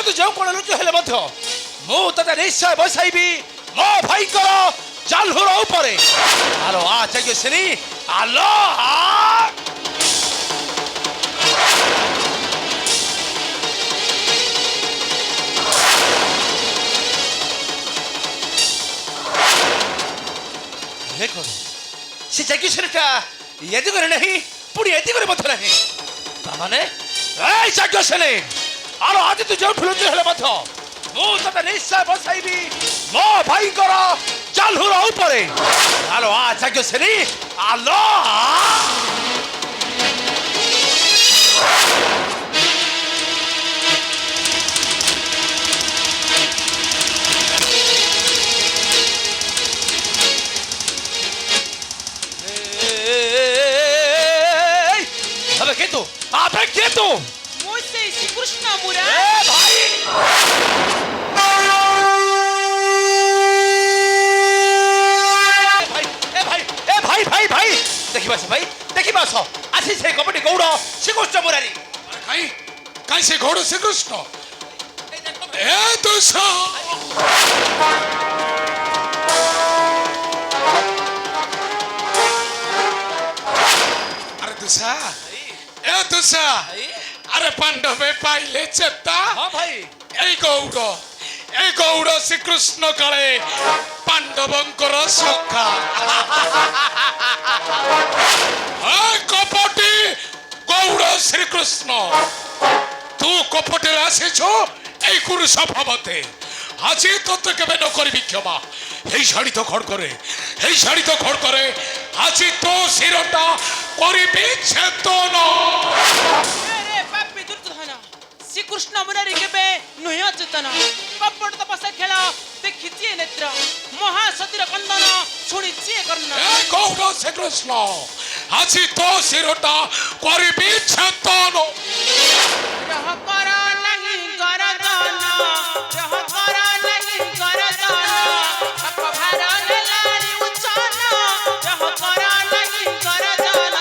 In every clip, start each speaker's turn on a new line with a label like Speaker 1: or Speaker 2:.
Speaker 1: ତୁ ଯେଉଁ କୋଣରୁ ହେଲେ ମଧ୍ୟ ମୁଁ ତତେ ନିଶ୍ଚୟ ବସାଇବି ମୋ ଭାଇଙ୍କର ଜାଲୁର ଉପରେ। ଆଲୋ ଆ ଯଜ୍ଞଶ୍ରୀ ଆଲୋ ଆ। ସେ ଯଜ୍ଞଶ୍ରୀଟା ଏ ଦିଗରେ ନାହିଁ ପୁଣି ଏ ଦିଗରେ ମଧ୍ୟ ନାହିଁ। ତାମାନେ এই যজ্ঞশ্রেণী আলো আজ তুই যে ঠুলুচি হেলে মধ্য মু তোতে নিশ্চয় বসাইবি মো ভাইঙ্কর জালুর উপরে। আলো আ যজ্ঞশ্রেণী আলো আবে কে তো
Speaker 2: মই সেই শ্রীকৃষ্ণ মুরা
Speaker 1: ভাই ভাই ভাই ভাই দেখিবাস ভাই দেখিবাস আসি সেই কপটি গৌড় শ্রীকৃষ্ণ মুরারি।
Speaker 3: কাই কাই সে গৌড় শ্রীকৃষ্ণ এ দুষ আরে দুষা এ দুষা আরে পাণ্ডবে পাইলে চেতা।
Speaker 1: হ্যাঁ ভাই
Speaker 3: এই গৌড় শ্রীকৃষ্ণ কালে পাণ্ডবঙ্কর সখা কপটি গৌড় শ্রীকৃষ্ণ তু কপটের আসিছ এই কুরু সভাবতে আজি তোতে কেবে ন করিবি ক্ষমা। এই শাড়ি তো খড় করে আজি তো শিরটা করিবি ছেদন।
Speaker 2: রে পাপি দুর্যোধন শ্রীকৃষ্ণ মুরারি কেবে নহি অচেতন কপট তপস্যা খেল দেখিছি নেত্র মহাসতীর কন্দন শুনিছি কর্ণ।
Speaker 3: গৌড় শ্রীকৃষ্ণ আজি তো শিরটা করিবি ছেদন।
Speaker 2: রহ কর নাহি গরদন রহ কর নাহি গরদন অপভার নেলারি উচ্চন রহ কর নাহি গরদন।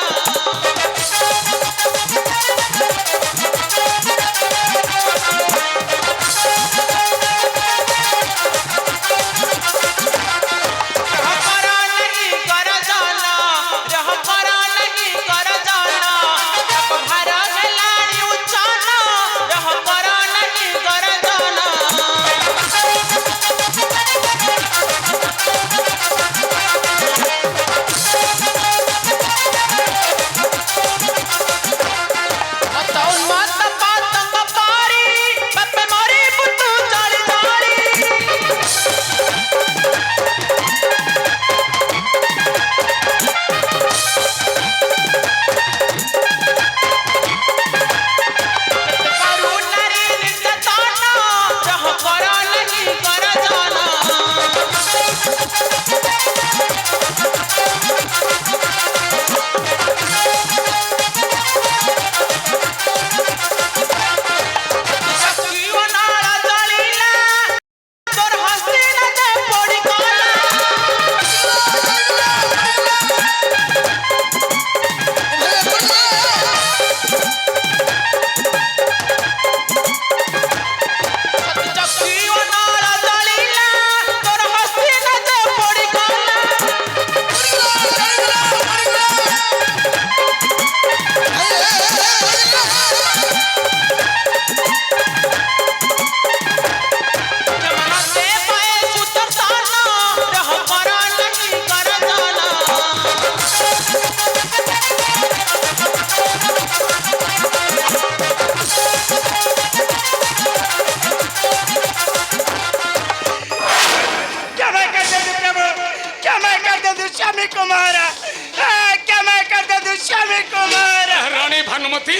Speaker 3: ভানুমতি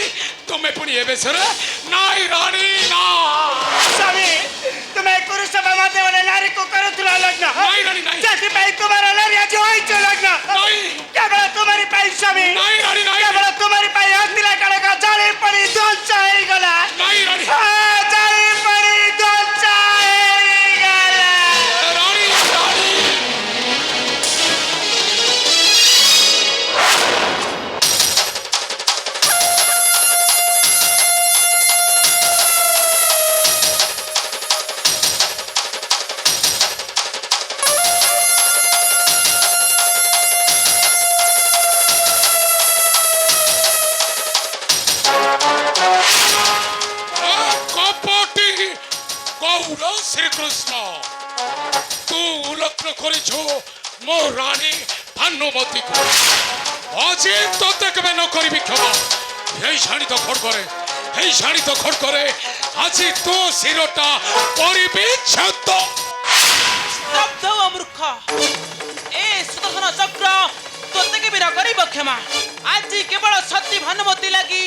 Speaker 3: তুমি পুনি এ বেসরে নাই রানী না
Speaker 1: স্বামী তুমি কুরুসভা মাধ্যমে নারী को করতুলা লগ্ন
Speaker 3: নাই রানী নাই
Speaker 1: জাতি পাই তোমার নারী আজ হইছে লগ্ন
Speaker 3: নাই
Speaker 1: কেবল তোমারই পাই স্বামী
Speaker 3: নাই রানী নাই
Speaker 1: কেবল তোমারই পাই হস্তিলা কাড়ক জালি পড়ি ধ্বংস হই গলা
Speaker 3: নাই রানী
Speaker 1: জালি পড়ি ধ্বংস হই গলা
Speaker 3: রানী রানী গৌর শ্রীকৃষ্ণ তু লক্ষ্য করেছ মো রানী ভানুমতীকে আজি তোতে কেবে ন করিবি ক্ষমা এই শাড়িত খড় করে আজি তো শিরটা করিবি ছেদ
Speaker 2: স্তব্ধ ও মূর্খ এ সুদর্শন চক্র তোতে কেবে ন করিব ক্ষমা আজি কেবল সতী ভানুমতী লাগি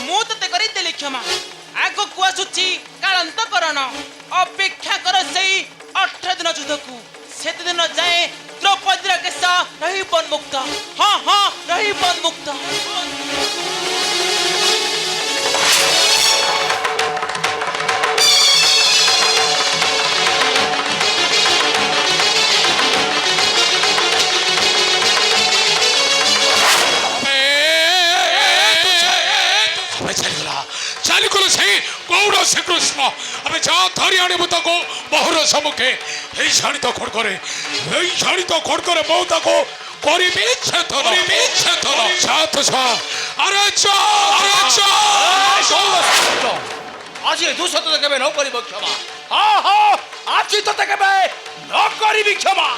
Speaker 2: মু তোতে করি দেলি ক্ষমা আগକୁ ଆସୁଛି କାଳାନ୍ତକରଣ ଅପେକ୍ଷା କର ସେଇ 18 ଦିନ ଯୁଦ୍ଧକୁ ସେତେ ଦିନ ଯାଏ ଦ୍ରୌପଦୀର କେଶ ରହିବ ଉନ୍ମୁକ୍ତ ହଁ ହଁ ରହିବ ଉନ୍ମୁକ୍ତ
Speaker 3: চালিকল সেই গৌর শ্রীকৃষ্ণ আমি যা ধরি আনিব তাকে বহুর সম্মুখে এই শাড়িত খড় করে বউ তাকে করিবি ছেদন আরে
Speaker 1: আজি দুশত কেবে ন করিব ক্ষমা হ্যাঁ হ্যাঁ আজি তোতে কেবে ন করিবি ক্ষমা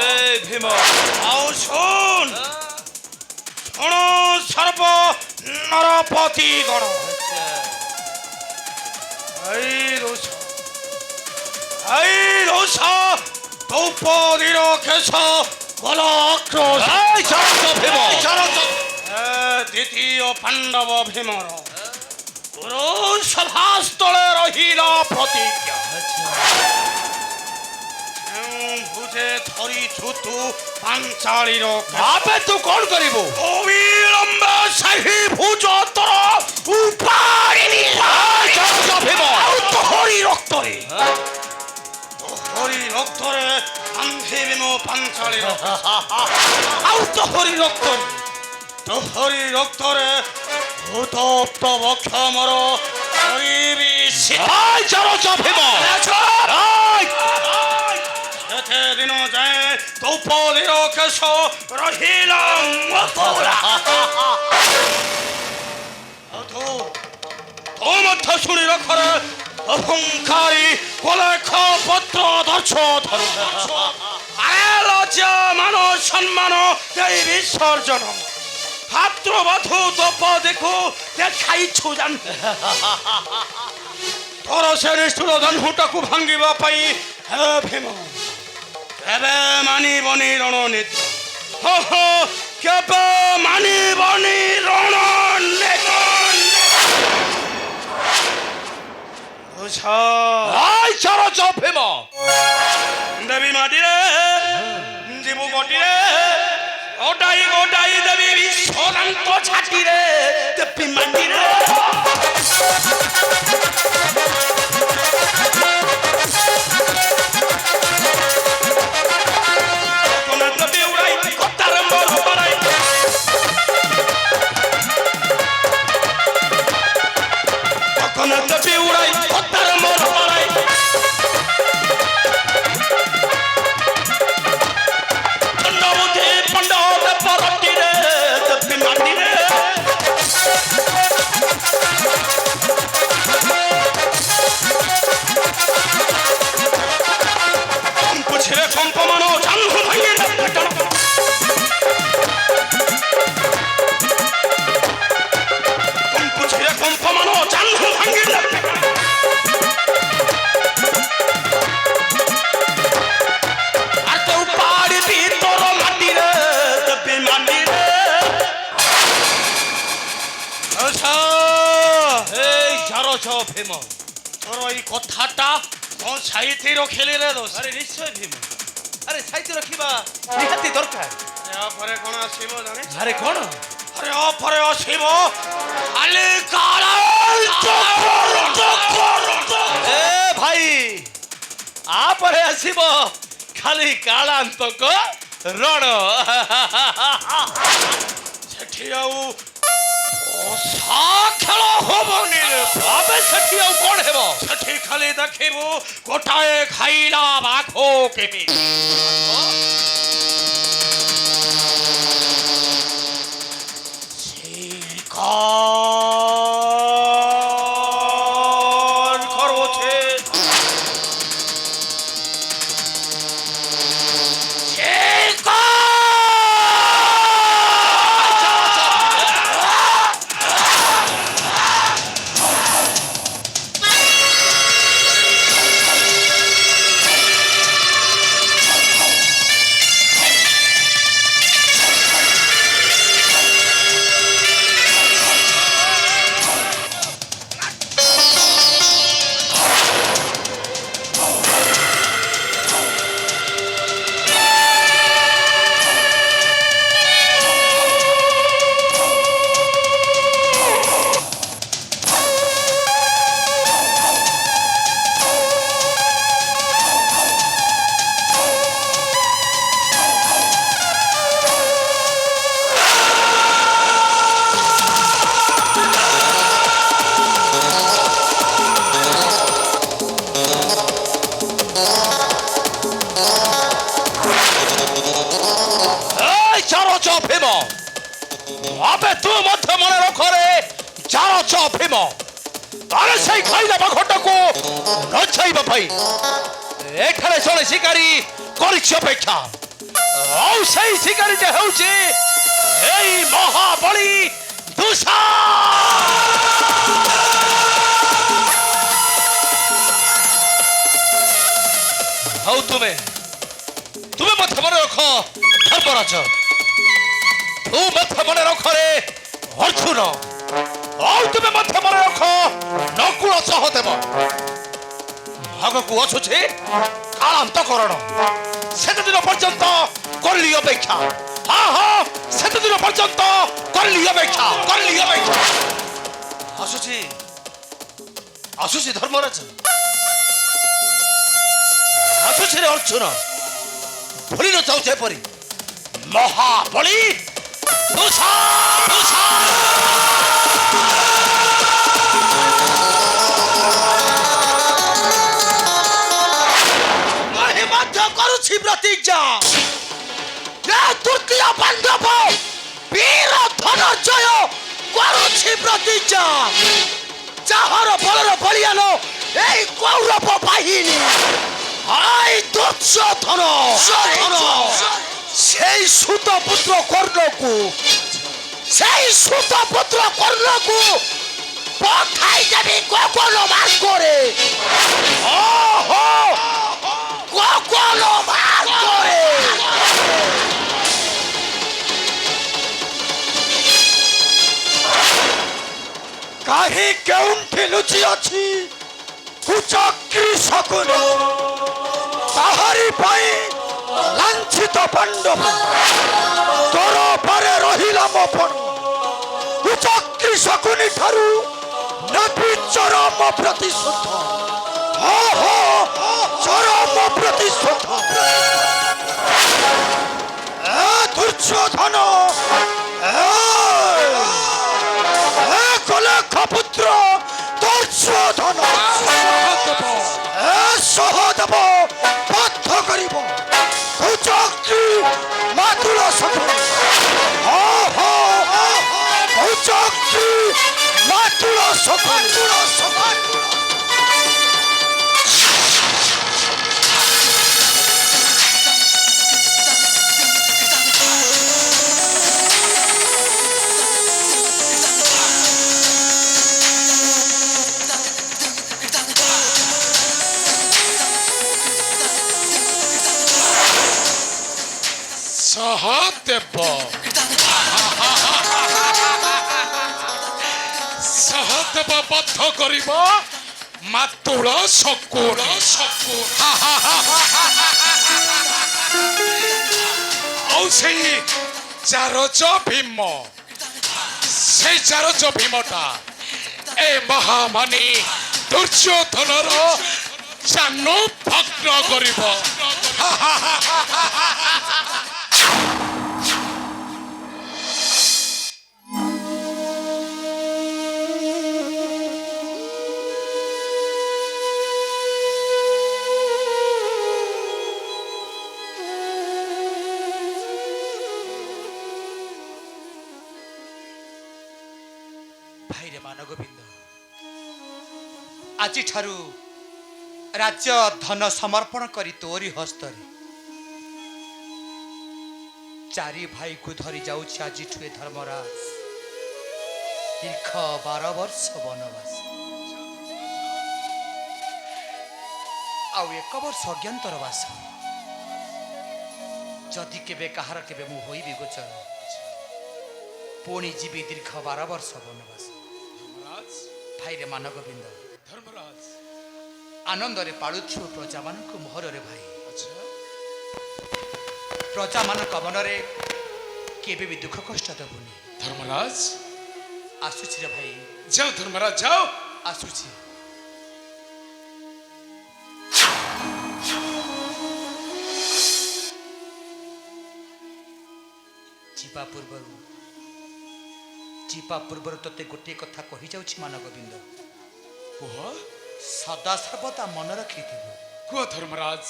Speaker 1: এই ভীম আও শোন সর্ব নরপতি গণ এই রোষ দ্রৌপদীর কেশ বল আক্রোশ ভীম দ্বিতীয় পাণ্ডব ভীমর গুরু সভাস্থলে রহিল প্রতিজ্ঞা বুঝে ধরিছু তু পাঞ্চালীর আপে তু কোন করিব অবিলম্বে সেই ভুজ তোর উপাড়িনি ভীম তোহরি রক্তরে আন্ধে ভীম পাঞ্চালীর আউ তোহরি রক্তরে ভূতপ্ত বক্ষ মর করিবি সিধাই চরচ ভীম দিন যায় দ্রৌপদীর কেশ রহিল মধ্য শুনি রক্ষরে অহংকারী কলেখ পত্র ধর্ষ আরে লজ্জা মান সম্মান দেই বিসর্জন ভাতৃবধূ দ্রৌপদীକୁ দেখাইଛୁ জান ତୋର ସେ ନିଷ୍ଠୁର ଜହ୍ନଟାକୁ ଭାଙ୍ଗିବା ପାଇଁ ହେ ଭୀମ କେବେ ମାନିବନି ରଣନୀତି କେବେ ମାନିବନି ରଣନୀତି ଚରଚ ଭୀମ ଦେବୀ ମାଟିରେ ଯିବୁ ଗୋଟିରେ ଗୋଟାଇ ଦେବୀ ବିଶ୍ୱରାନ୍ତ ଛାଟିରେ ଦେବୀ ମାଟିରେ ଚାହୁଁଛ ଭୀମ?
Speaker 3: ତୋର ଏଇ କଥାଟା ମୋ ସାଇତି ରଖିଲେ ରେ ଦୋଷ।
Speaker 1: ଆରେ ନିଶ୍ଚୟ ଭୀମ, ଆରେ ସାହିତ୍ୟ ରଖିବା ନିହାତି ଦରକାର।
Speaker 3: ୟା ପରେ କଣ ଆସିବ ଜାଣି?
Speaker 1: ଆରେ କଣ?
Speaker 3: ଆରେ ଅପରେ ଆସିବ ଖାଲି କାଳ
Speaker 1: ଏ ଭାଇ, ଆପରେ ଆସିବ ଖାଲି କାଳାନ୍ତକ ରଣ।
Speaker 3: ସେଠି ଆଉ ପଶା ଖେଳ ହବନି ରେ।
Speaker 1: ଆବେ ସେଠି ଆଉ କଣ ହେବ?
Speaker 3: ସେଠି ଖାଲି ଦେଖିବୁ ଗୋଟାଏ ଖାଇଲା ବାଘ କେମିତି। শিকার করছে
Speaker 1: ভীম, আবে তু মধ্যে মনে রখরে জানছ ভীম, আরে সেই খাইলা বাঘটাকে নচাইবা পাই এখানে জনে শিকারী করিছি অপেক্ষা। ଆଉ সেই শিকারীটা ହେଉଛି এই মহাবলী দুষা। ହଉ ତୁମେ ମଧ୍ୟ ମନେ ରଖ ଧର୍ମରାଜ, ତୁ ମଧ୍ୟ ମନେ ରଖରେ ଅର୍ଜୁନ, ଆଉ ତୁମେ ମଧ୍ୟ ମନେ ରଖ ନକୁଳ ସହଦେବ। ଆଗକୁ ଅସୁଛି କାଳାନ୍ତକରଣ, ସେତେଦିନ ପର୍ଯ୍ୟନ୍ତ କରିଲି ଅପେକ୍ଷା। ହଁ ହଁ, ସେତେଦିନ ପର୍ଯ୍ୟନ୍ତ କରିଲି ଅପେକ୍ଷା। ଆସୁଛି ଧର୍ମରାଜ, ଆସୁଛି ରେ ଅର୍ଜୁନ। ଭୁଲି ନ ଯାଉଛ ଏପରି ମହାବଳୀ ଦୁଷା। ମୁଁ ମଧ୍ୟ କରୁଛି ପ୍ରତିଜ୍ଞା, ତୃତୀୟ ପାଣ୍ଡବ ବୀର ଧନଞ୍ଜୟ କରୁଛି ପ୍ରତିଜ୍ଞା, ଯାହାର ବଳର ବଳିଆନ এই কৌরব বাহিনী, আই দুর্যোধন সেই সুতপুত্র কর্ণকু পঠাই দেবি গগন মার্গরে। গগন মার্গরে। কাহি কেউঠি লুচি অছি কুচক্রী শকুন, তাহারি পাই লাঞ্ছিত পাণ্ডব, তোর পরে রহিলাম অপন। কুচক্রী শকুনি ঠারু নেবি চরম প্রতিশোধ। চরম প্রতিশোধ। দুর্যোধন কলঙ্ক পুত্র দুর্যোধন সহদেব বদ্ধ করিব কুচক্রী মাতুল শকুনি। কুচক্রী মাতুল শকুনি। সহদেব
Speaker 3: ସହଦେବ ବଦ୍ଧ କରିବ ମାତୁଳ ଶକୁଳ ଆଉ ସେଇ ଚାରଜ ଭୀମ ସେଇ ଚାରଜ ଭୀମଟା ଏ ମହାମାନି ଦୁର୍ଯ୍ୟୋଧନର ଚାନୁ ଭଗ୍ନ କରିବ।
Speaker 1: ଭାଇରେ ମାନଗୋବିନ୍ଦ, ଆଜିଠାରୁ ରାଜ୍ୟ ଧନ ସମର୍ପଣ କରି ତୋରି ହସ୍ତରେ ଚାରି ଭାଇକୁ ଧରି ଯାଉଛି ଆଜିଠୁ ଏ ଧର୍ମରାଜ ଦୀର୍ଘ 12 ବର୍ଷ ବନବାସ ଆଉ 1 ବର୍ଷ ଅଜ୍ଞାନ୍ତର ବାସ। ଯଦି କେବେ କାହାର କେବେ ମୁଁ ହୋଇବି ଗୋଚର ପୁଣି ଯିବି ଦୀର୍ଘ 12 ବର୍ଷ ବନବାସ। ଭାଇରେ ମାନଗୋବିନ୍ଦ,
Speaker 3: ଧର୍ମରାଜ
Speaker 1: ଆନନ୍ଦରେ ପାଳୁଥିବ ପ୍ରଜାମାନଙ୍କ ମୋହରରେ ଭାଇ, ପ୍ରଜାମାନଙ୍କ ମନରେ କେବେ ବି ଦୁଃଖ କଷ୍ଟ ଦେବୁନି।
Speaker 3: ଧର୍ମରାଜ
Speaker 1: ଆସୁଛି ରେ ଭାଇ,
Speaker 3: ଯାଅ ଧର୍ମରାଜ ଯାଅ।
Speaker 1: ଆସୁଛି। ଯିବା ପୂର୍ବରୁ ତତେ ଗୋଟିଏ କଥା କହିଯାଉଛି ମାନଗୋବିନ୍ଦ,
Speaker 3: କୁହ
Speaker 1: ସଦା ସର୍ବଦା ମନେ ରଖିଥିବୁ।
Speaker 3: କୁହ ଧର୍ମରାଜ,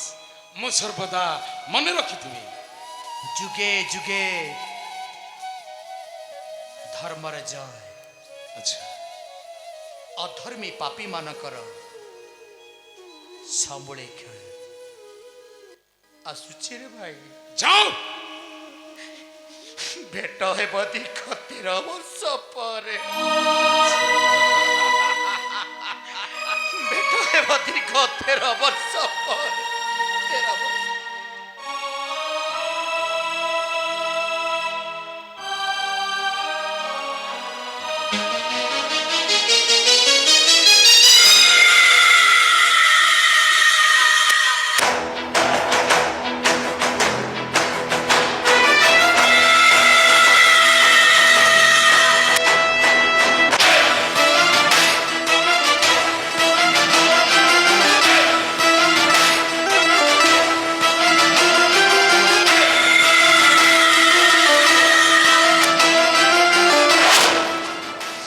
Speaker 3: ମୁଁ ସର୍ବଦା ମନେ ରଖିଥିବି।
Speaker 1: ଯୁଗେ ଯୁଗେ ଧର୍ମର ଜୟ,
Speaker 3: ଆଚ୍ଛା
Speaker 1: ଅଧର୍ମୀ ପାପୀ ମାନଙ୍କର ସମୂଳେ କ୍ଷୟ। ଆସୁଛି ରେ ଭାଇ,
Speaker 3: ଯାଅ।
Speaker 1: ଭେଟ ହେବ ଦୀର୍ଘ 13 ବର୍ଷ ପରେ। ଭେଟ ହେବ ଦୀର୍ଘ 13 ବର୍ଷ ପରେ। 13 ବର୍ଷ।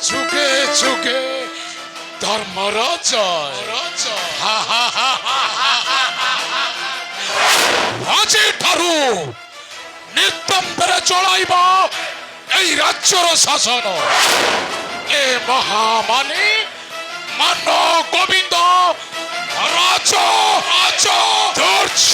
Speaker 3: যুগে যুগে ধর্মরাজ আଜିଠାରୁ ନିତମ୍ବରେ ଚଳାଇବ এই রাজ্যর শাসন এ মহামানী মান গোবিন্দ রাজ রাজ ধৈর্য